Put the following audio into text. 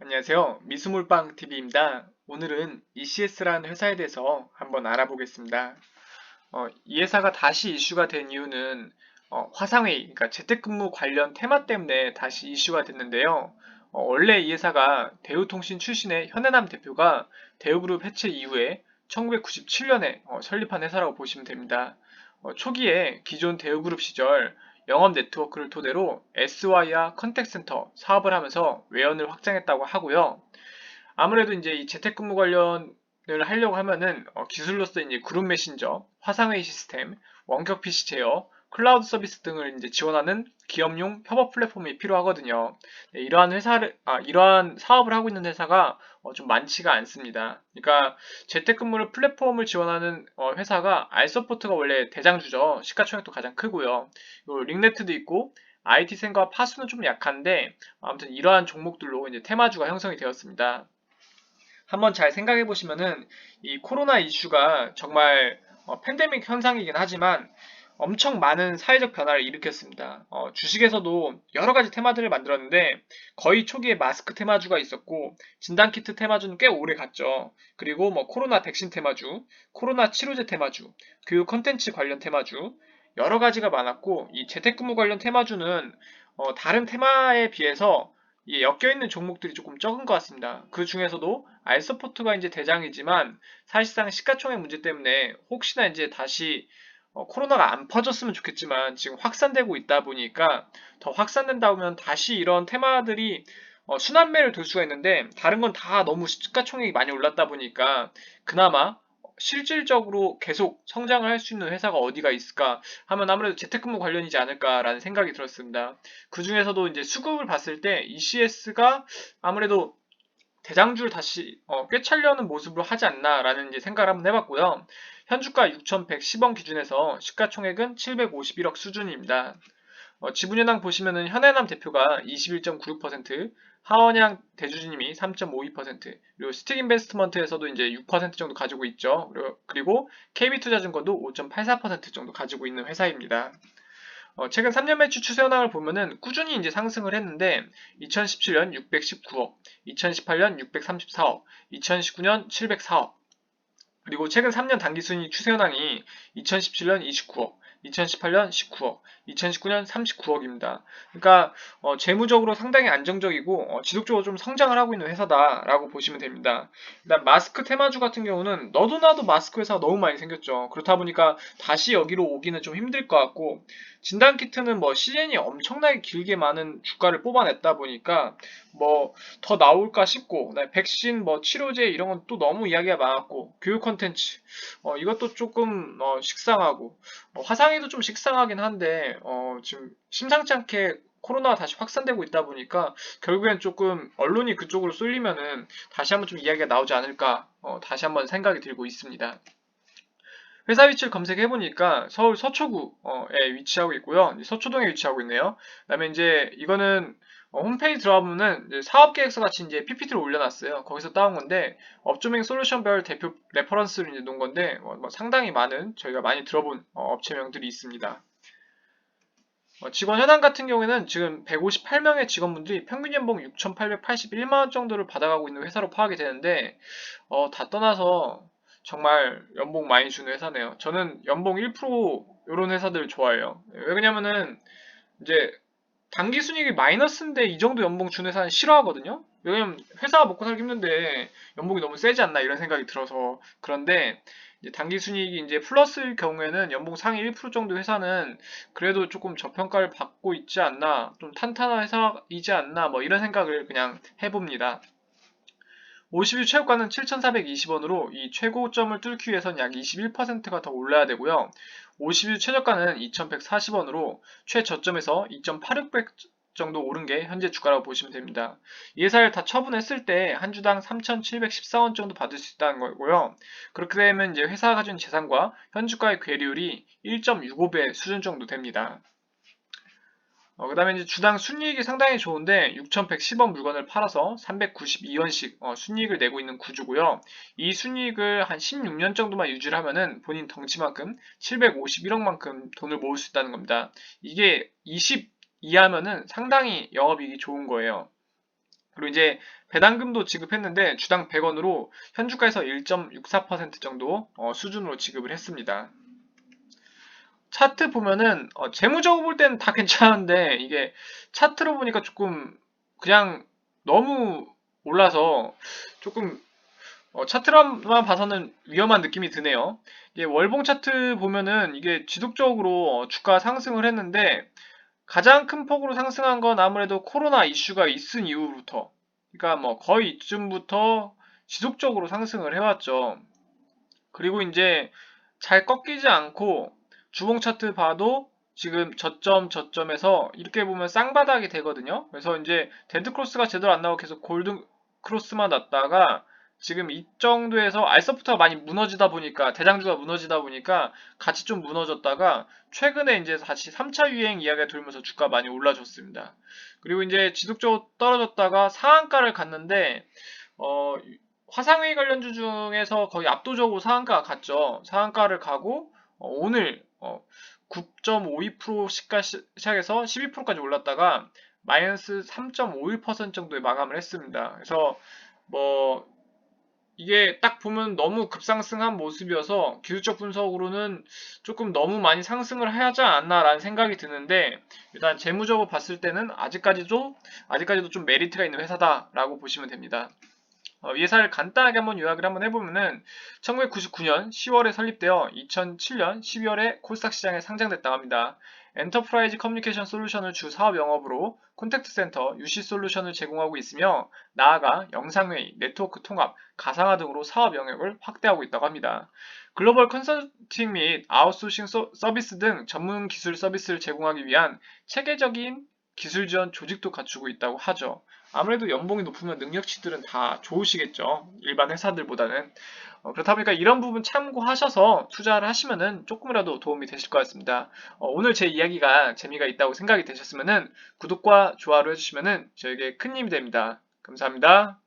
안녕하세요. 미수물방TV입니다. 오늘은 ECS라는 회사에 대해서 한번 알아보겠습니다. 이 회사가 다시 이슈가 된 이유는 화상회의, 그러니까 재택근무 관련 테마 때문에 다시 이슈가 됐는데요. 원래 이 회사가 대우통신 출신의 현해남 대표가 대우그룹 해체 이후에 1997년에 설립한 회사라고 보시면 됩니다. 초기에 기존 대우그룹 시절 영업 네트워크를 토대로 SY와 컨택센터 사업을 하면서 외연을 확장했다고 하고요. 아무래도 이제 이 재택근무 관련을 하려고 하면은 기술로서 이제 그룹 메신저, 화상회의 시스템, 원격 PC 제어, 클라우드 서비스 등을 이제 지원하는 기업용 협업 플랫폼이 필요하거든요. 네, 이러한 사업을 하고 있는 회사가 좀 많지가 않습니다. 그러니까 재택근무를 플랫폼을 지원하는 회사가 알서포트가 원래 대장주죠. 시가총액도 가장 크고요. 그리고 링네트도 있고 IT센과 파수는 좀 약한데 아무튼 이러한 종목들로 이제 테마주가 형성이 되었습니다. 한번 잘 생각해 보시면은 이 코로나 이슈가 정말 팬데믹 현상이긴 하지만 엄청 많은 사회적 변화를 일으켰습니다. 주식에서도 여러 가지 테마들을 만들었는데 거의 초기에 마스크 테마주가 있었고 진단키트 테마주는 꽤 오래 갔죠. 그리고 뭐 코로나 백신 테마주, 코로나 치료제 테마주, 교육 컨텐츠 관련 테마주 여러 가지가 많았고 이 재택근무 관련 테마주는 다른 테마에 비해서 엮여있는 종목들이 조금 적은 것 같습니다. 그 중에서도 알서포트가 이제 대장이지만 사실상 시가총액 문제 때문에 혹시나 이제 다시 코로나가 안 퍼졌으면 좋겠지만 지금 확산되고 있다 보니까 더 확산된다 보면 다시 이런 테마들이 순환매를 돌 수가 있는데 다른 건 다 너무 시가총액이 많이 올랐다 보니까 그나마 실질적으로 계속 성장을 할 수 있는 회사가 어디가 있을까 하면 아무래도 재택근무 관련이지 않을까라는 생각이 들었습니다. 그 중에서도 이제 수급을 봤을 때 ECS가 아무래도 대장주를 다시 꿰차려는 모습으로 하지 않나라는 이제 생각을 한번 해봤고요. 현주가 6,110원 기준에서 시가총액은 751억 수준입니다. 지분여당 보시면은 현해남 대표가 21.96%, 하원양 대주주님이 3.52%, 그리고 스틱인베스트먼트에서도 이제 6% 정도 가지고 있죠. 그리고 KB투자증권도 5.84% 정도 가지고 있는 회사입니다. 최근 3년 매출 추세 현황을 보면은 꾸준히 이제 상승을 했는데 2017년 619억, 2018년 634억, 2019년 704억, 그리고 최근 3년 당기순이익 추세 현황이 2017년 29억, 2018년 19억, 2019년 39억입니다. 그러니까 재무적으로 상당히 안정적이고 지속적으로 좀 성장을 하고 있는 회사다라고 보시면 됩니다. 일단 마스크 테마주 같은 경우는 너도 나도 마스크 회사가 너무 많이 생겼죠. 그렇다 보니까 다시 여기로 오기는 좀 힘들 것 같고 진단키트는 뭐 시즌이 엄청나게 길게 많은 주가를 뽑아냈다 보니까 뭐 더 나올까 싶고 백신 뭐 치료제 이런 건 또 너무 이야기가 많았고 교육 컨텐츠 이것도 조금 식상하고 화상회도 좀 식상하긴 한데 지금 심상치 않게 코로나가 다시 확산되고 있다 보니까 결국엔 조금 언론이 그쪽으로 쏠리면은 다시 한번 좀 이야기가 나오지 않을까 다시 한번 생각이 들고 있습니다. 회사 위치를 검색해 보니까 서울 서초구에 위치하고 있고요. 서초동에 위치하고 있네요. 그다음에 이제 이거는 홈페이지 들어가 보면은 사업 계획서 같이 이제 PPT를 올려놨어요. 거기서 따온 건데 업종명 솔루션별 대표 레퍼런스를 이제 놓은 건데 뭐 상당히 많은 저희가 많이 들어본 업체명들이 있습니다. 직원 현황 같은 경우에는 지금 158명의 직원분들이 평균 연봉 6,881만 원 정도를 받아가고 있는 회사로 파악이 되는데 다 떠나서 정말 연봉 많이 주는 회사네요. 저는 연봉 1% 이런 회사들 좋아해요. 왜 그러냐면은 이제 단기 순이익이 마이너스인데 이 정도 연봉 주는 회사는 싫어하거든요. 왜냐면 회사가 먹고 살기 힘든데 연봉이 너무 세지 않나 이런 생각이 들어서 그런데 이제 단기 순이익이 이제 플러스일 경우에는 연봉 상위 1% 정도 회사는 그래도 조금 저평가를 받고 있지 않나 좀 탄탄한 회사이지 않나 뭐 이런 생각을 그냥 해봅니다. 50일 최고가는 7,420원으로 이 최고점을 뚫기 위해선 약 21%가 더 올라야 되고요. 50일 최저가는 2,140원으로 최저점에서 2,800 정도 오른 게 현재 주가라고 보시면 됩니다. 이 회사를 다 처분했을 때 한 주당 3,714원 정도 받을 수 있다는 거고요. 그렇게 되면 이제 회사가 가진 재산과 현주가의 괴리율이 1.65배 수준 정도 됩니다. 그 다음에 이제 주당 순이익이 상당히 좋은데 6,110원 물건을 팔아서 392원씩 순이익을 내고 있는 구조고요. 이 순이익을 한 16년 정도만 유지를 하면은 본인 덩치만큼 751억만큼 돈을 모을 수 있다는 겁니다. 이게 20 이하면은 상당히 영업이익이 좋은 거예요. 그리고 이제 배당금도 지급했는데 주당 100원으로 현주가에서 1.64% 정도 수준으로 지급을 했습니다. 차트 보면은 재무적으로 볼 때는 다 괜찮은데 이게 차트로 보니까 조금 그냥 너무 올라서 조금 차트로만 봐서는 위험한 느낌이 드네요. 이게 월봉 차트 보면은 이게 지속적으로 주가 상승을 했는데 가장 큰 폭으로 상승한 건 아무래도 코로나 이슈가 있은 이후부터, 그러니까 뭐 거의 이쯤부터 지속적으로 상승을 해왔죠. 그리고 이제 잘 꺾이지 않고 주봉 차트 봐도 지금 저점에서 이렇게 보면 쌍바닥이 되거든요. 그래서 이제 데드 크로스가 제대로 안 나오고 계속 골든 크로스만 났다가 지금 이 정도에서 알서부터가 많이 무너지다 보니까, 대장주가 무너지다 보니까 같이 좀 무너졌다가 최근에 이제 다시 3차 유행 이야기가 돌면서 주가 많이 올라줬습니다. 그리고 이제 지속적으로 떨어졌다가 상한가를 갔는데 어, 화상회의 관련주 중에서 거의 압도적으로 상한가가 갔죠. 상한가를 가고 오늘 9.52% 시작해서 12%까지 올랐다가 마이너스 3.51% 정도에 마감을 했습니다. 그래서 뭐 이게 딱 보면 너무 급상승한 모습이어서 기술적 분석으로는 조금 너무 많이 상승을 하지 않았나라는 생각이 드는데, 일단 재무적으로 봤을 때는 아직까지도 좀 메리트가 있는 회사다라고 보시면 됩니다. 이 회사를 간단하게 한번 요약을 한번 해보면은 1999년 10월에 설립되어 2007년 12월에 코스닥 시장에 상장됐다고 합니다. 엔터프라이즈 커뮤니케이션 솔루션을 주 사업 영업으로 콘택트 센터, UC 솔루션을 제공하고 있으며 나아가 영상회의, 네트워크 통합, 가상화 등으로 사업 영역을 확대하고 있다고 합니다. 글로벌 컨설팅 및 아웃소싱 서비스 등 전문 기술 서비스를 제공하기 위한 체계적인 기술 지원 조직도 갖추고 있다고 하죠. 아무래도 연봉이 높으면 능력치들은 다 좋으시겠죠. 일반 회사들보다는. 그렇다 보니까 이런 부분 참고하셔서 투자를 하시면은 조금이라도 도움이 되실 것 같습니다. 오늘 제 이야기가 재미가 있다고 생각이 되셨으면은 구독과 좋아를 해주시면은 저에게 큰 힘이 됩니다. 감사합니다.